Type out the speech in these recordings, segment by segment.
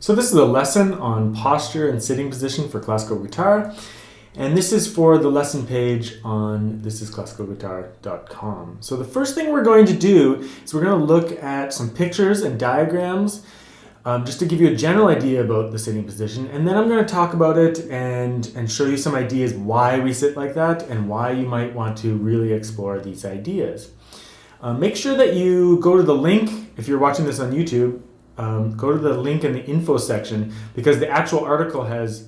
So this is a lesson on posture and sitting position for classical guitar, and this is for the lesson page on thisisclassicalguitar.com. So the first thing we're going to do is we're going to look at some pictures and diagrams just to give you a general idea about the sitting position, and then I'm going to talk about it and show you some ideas why we sit like that and why you might want to really explore these ideas. Make sure that you go to the link, if you're watching this on YouTube, go to the link in the info section, because the actual article has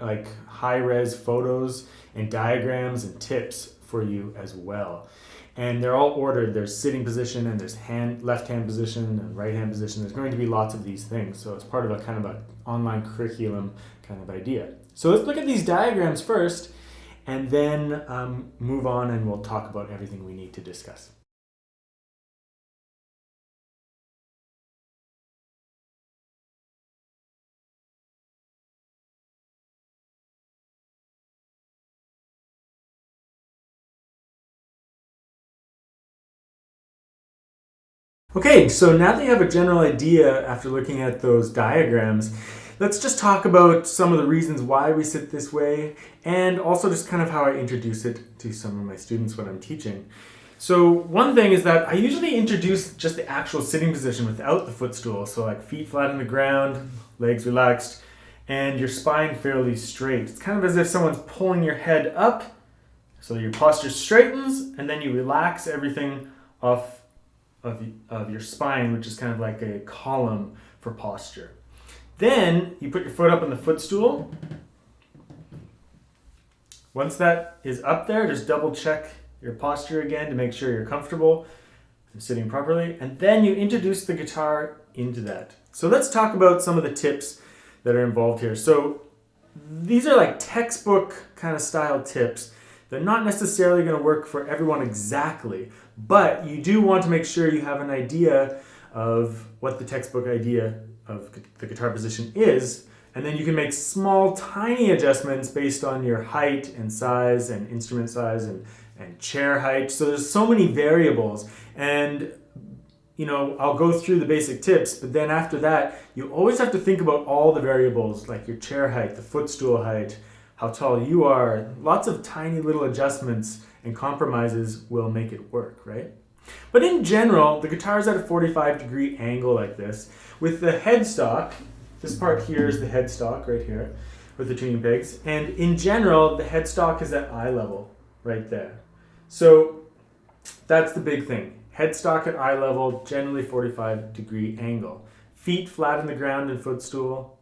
like high-res photos and diagrams and tips for you as well. And they're all ordered. There's sitting position and there's left hand position and right hand position. There's going to be lots of these things. So it's part of a kind of an online curriculum kind of idea. So let's look at these diagrams first and then move on, and we'll talk about everything we need to discuss. Okay, so now that you have a general idea after looking at those diagrams, let's just talk about some of the reasons why we sit this way, and also just kind of how I introduce it to some of my students when I'm teaching. So one thing is that I usually introduce just the actual sitting position without the footstool, so like feet flat on the ground, legs relaxed, and your spine fairly straight. It's kind of as if someone's pulling your head up, so your posture straightens, and then you relax everything off of your spine, which is kind of like a column for posture. Then you put your foot up on the footstool. Once that is up there, just double check your posture again to make sure you're comfortable and sitting properly. And then you introduce the guitar into that. So let's talk about some of the tips that are involved here. So these are like textbook kind of style tips. They're not necessarily going to work for everyone exactly, but you do want to make sure you have an idea of what the textbook idea of the guitar position is, and then you can make small, tiny adjustments based on your height and size and instrument size and chair height. So there's so many variables, and I'll go through the basic tips, but then after that, you always have to think about all the variables, like your chair height, the footstool height, how tall you are. Lots of tiny little adjustments and compromises will make it work, right? But in general, the guitar is at a 45-degree angle like this. With the headstock, this part here is the headstock right here with the tuning pegs. And in general, the headstock is at eye level right there. So that's the big thing. Headstock at eye level, generally 45-degree angle. Feet flat on the ground and footstool.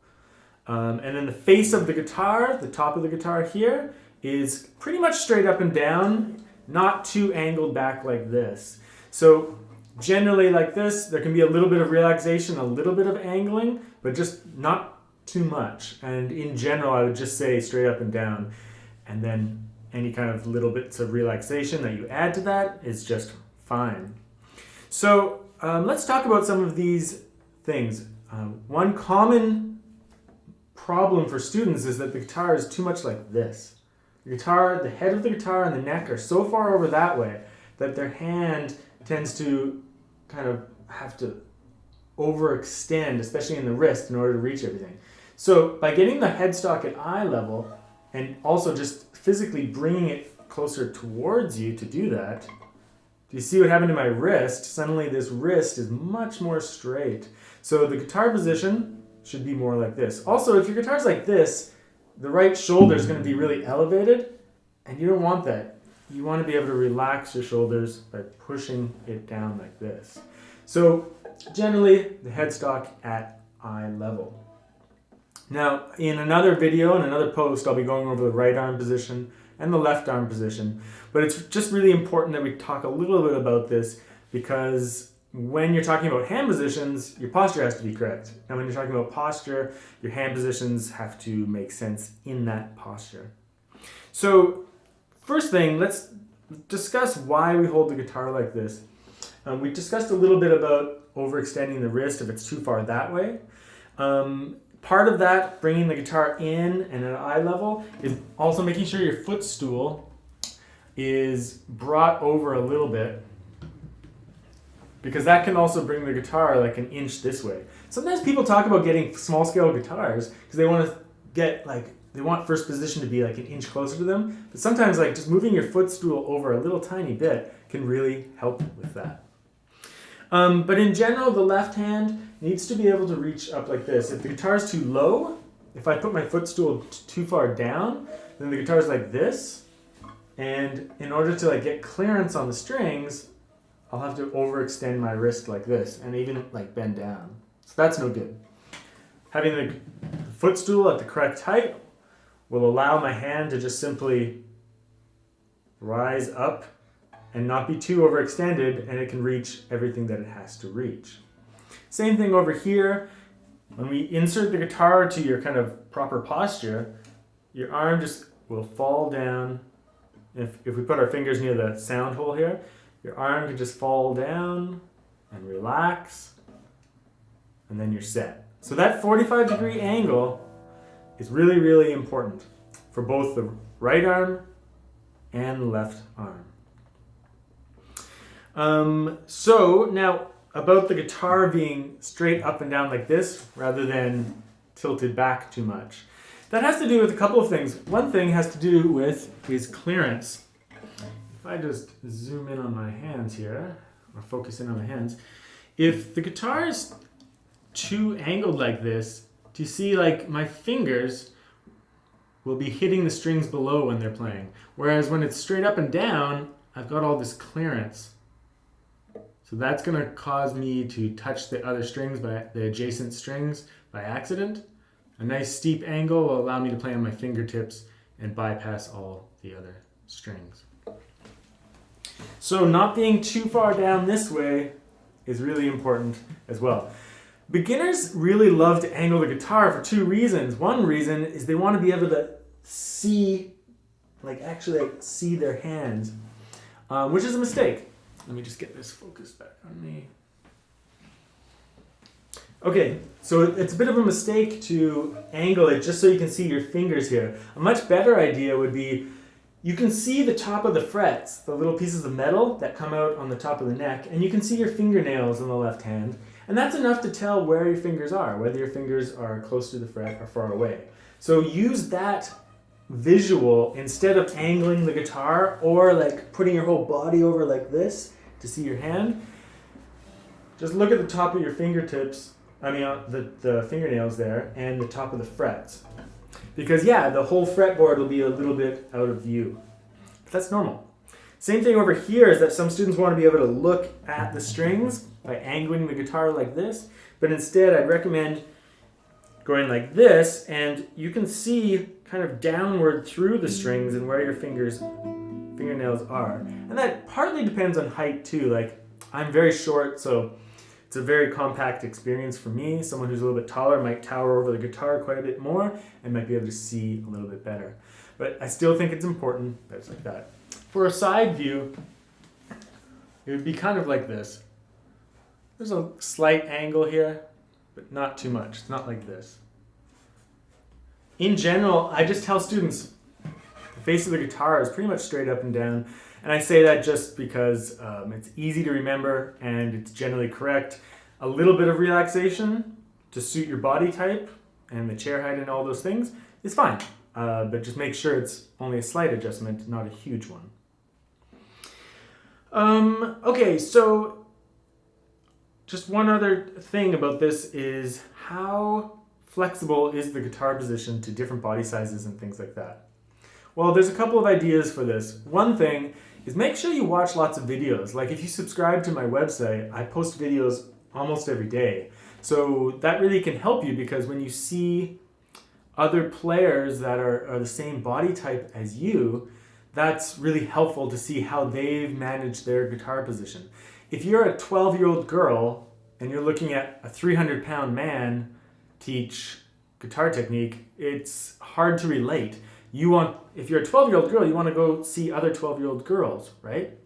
And then the face of the guitar, the top of the guitar here, is pretty much straight up and down, not too angled back like this. So generally like this, there can be a little bit of relaxation, a little bit of angling, but just not too much. And in general, I would just say straight up and down. And then any kind of little bits of relaxation that you add to that is just fine. So let's talk about some of these things. One common problem for students is that the guitar is too much like this. The head of the guitar and the neck are so far over that way that their hand tends to kind of have to overextend, especially in the wrist, in order to reach everything. So by getting the headstock at eye level and also just physically bringing it closer towards you to do that, do you see what happened to my wrist? Suddenly this wrist is much more straight. So the guitar position should be more like this. Also, if your guitar's like this, the right shoulder is going to be really elevated, and you don't want that. You want to be able to relax your shoulders by pushing it down like this. So generally, the headstock at eye level. Now, in another video, in another post, I'll be going over the right arm position and the left arm position, but it's just really important that we talk a little bit about this, because when you're talking about hand positions, your posture has to be correct. And when you're talking about posture, your hand positions have to make sense in that posture. So first thing, let's discuss why we hold the guitar like this. We discussed a little bit about overextending the wrist if it's too far that way. Part of that, bringing the guitar in and at eye level, is also making sure your footstool is brought over a little bit, because that can also bring the guitar like an inch this way. Sometimes people talk about getting small scale guitars because they want to get they want first position to be like an inch closer to them. But sometimes like just moving your footstool over a little tiny bit can really help with that. But in general, the left hand needs to be able to reach up like this. If the guitar is too low, if I put my footstool too far down, then the guitar is like this. And in order to like get clearance on the strings, I'll have to overextend my wrist like this and even like bend down. So that's no good. Having the footstool at the correct height will allow my hand to just simply rise up and not be too overextended, and it can reach everything that it has to reach. Same thing over here. When we insert the guitar to your kind of proper posture, your arm just will fall down. If we put our fingers near the sound hole here, your arm can just fall down and relax, and then you're set. So that 45-degree angle is really, really important for both the right arm and the left arm. So now about the guitar being straight up and down like this rather than tilted back too much. That has to do with a couple of things. One thing has to do with is clearance. If I just zoom in on my hands here, or focus in on my hands, if the guitar is too angled like this, do you see like my fingers will be hitting the strings below when they're playing? Whereas when it's straight up and down, I've got all this clearance. So that's going to cause me to touch the other strings, the adjacent strings, by accident. A nice steep angle will allow me to play on my fingertips and bypass all the other strings. So not being too far down this way is really important as well. Beginners really love to angle the guitar for two reasons. One reason is they want to be able to see, actually see their hands, which is a mistake. Let me just get this focused back on me. Okay, so it's a bit of a mistake to angle it just so you can see your fingers here. A much better idea would be you can see the top of the frets, the little pieces of metal that come out on the top of the neck, and you can see your fingernails on the left hand. And that's enough to tell where your fingers are, whether your fingers are close to the fret or far away. So use that visual instead of angling the guitar or like putting your whole body over like this to see your hand. Just look at the top of your fingertips, the fingernails there, and the top of the frets. Because yeah, the whole fretboard will be a little bit out of view. But that's normal. Same thing over here is that some students want to be able to look at the strings by angling the guitar like this, but instead I'd recommend going like this, and you can see kind of downward through the strings and where your fingernails are. And that partly depends on height too. Like I'm very short, so it's a very compact experience for me. Someone who's a little bit taller might tower over the guitar quite a bit more and might be able to see a little bit better. But I still think it's important that it's like that. For a side view, it would be kind of like this. There's a slight angle here, but not too much. It's not like this. In general, I just tell students the face of the guitar is pretty much straight up and down. And I say that just because it's easy to remember and it's generally correct. A little bit of relaxation to suit your body type and the chair height and all those things is fine. But just make sure it's only a slight adjustment, not a huge one. Okay, so just one other thing about this is how flexible is the guitar position to different body sizes and things like that. Well, there's a couple of ideas for this. One thing is make sure you watch lots of videos. Like if you subscribe to my website, I post videos almost every day. So that really can help you because when you see other players that are the same body type as you, that's really helpful to see how they've managed their guitar position. If you're a 12-year-old girl and you're looking at a 300-pound man teach guitar technique, it's hard to relate. If you're a 12-year-old girl, you want to go see other 12-year-old girls, right?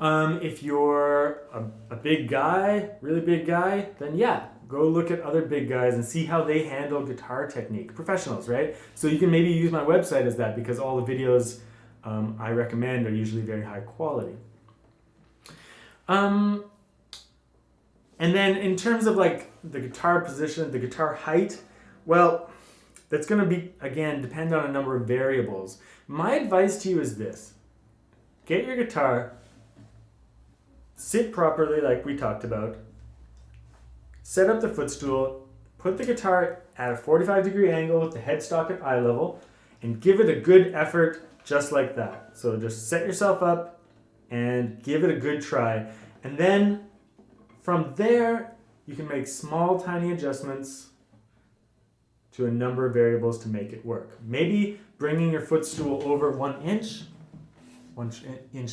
If you're a big guy, really big guy, then yeah, go look at other big guys and see how they handle guitar technique. Professionals, right? So you can maybe use my website as that because all the videos I recommend are usually very high quality. And And then in terms of like the guitar position, the guitar height, well, that's going to be, again, depend on a number of variables. My advice to you is this. Get your guitar, sit properly like we talked about, set up the footstool, put the guitar at a 45-degree angle with the headstock at eye level, and give it a good effort just like that. So just set yourself up and give it a good try. And then from there, you can make small, tiny adjustments to a number of variables to make it work. Maybe bringing your footstool over 1 inch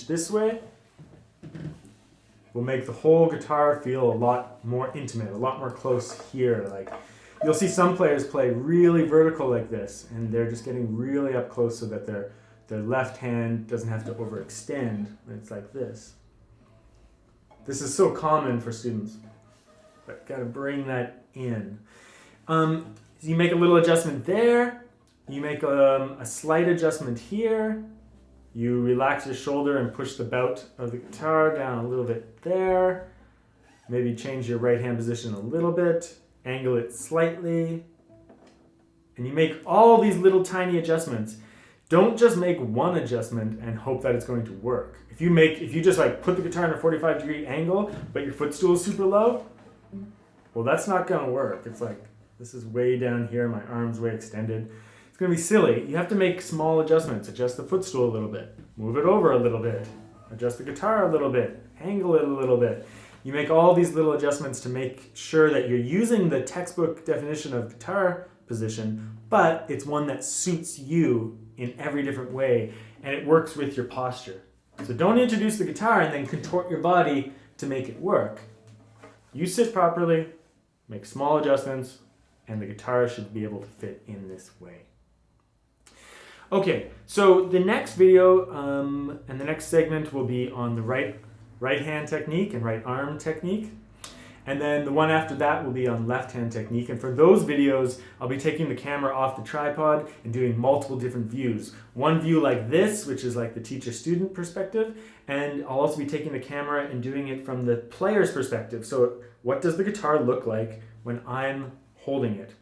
this way, will make the whole guitar feel a lot more intimate, a lot more close here. Like you'll see some players play really vertical like this, and they're just getting really up close so that their left hand doesn't have to overextend when it's like this. This is so common for students, but gotta bring that in. So you make a little adjustment there, you make a slight adjustment here, you relax your shoulder and push the bout of the guitar down a little bit there, maybe change your right hand position a little bit, angle it slightly, and you make all these little tiny adjustments. Don't just make one adjustment and hope that it's going to work. If you just like put the guitar in a 45-degree angle, but your footstool is super low, well, that's not gonna work. It's like, this is way down here, my arm's way extended. It's gonna be silly. You have to make small adjustments. Adjust the footstool a little bit, move it over a little bit, adjust the guitar a little bit, angle it a little bit. You make all these little adjustments to make sure that you're using the textbook definition of guitar position, but it's one that suits you in every different way, and it works with your posture. So don't introduce the guitar and then contort your body to make it work. You sit properly, make small adjustments, and the guitar should be able to fit in this way. Okay, so the next video and the next segment will be on the right hand technique and right arm technique. And then the one after that will be on left hand technique. And for those videos, I'll be taking the camera off the tripod and doing multiple different views. One view like this, which is like the teacher-student perspective. And I'll also be taking the camera and doing it from the player's perspective. So what does the guitar look like when I'm holding it?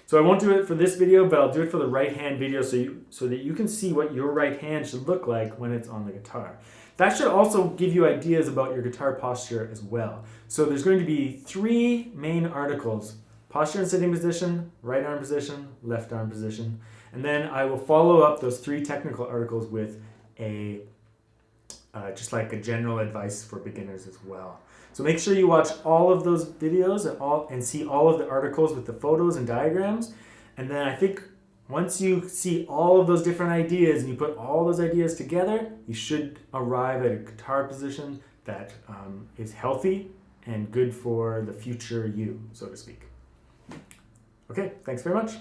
So I won't do it for this video, but I'll do it for the right hand video so that you can see what your right hand should look like when it's on the guitar. That should also give you ideas about your guitar posture as well. So there's going to be 3 main articles: posture and sitting position, right arm position, left arm position. And then I will follow up those 3 technical articles with just like a general advice for beginners as well. So make sure you watch all of those videos and see all of the articles with the photos and diagrams. And then I think once you see all of those different ideas and you put all those ideas together, you should arrive at a guitar position that is healthy and good for the future you, so to speak. Okay, thanks very much.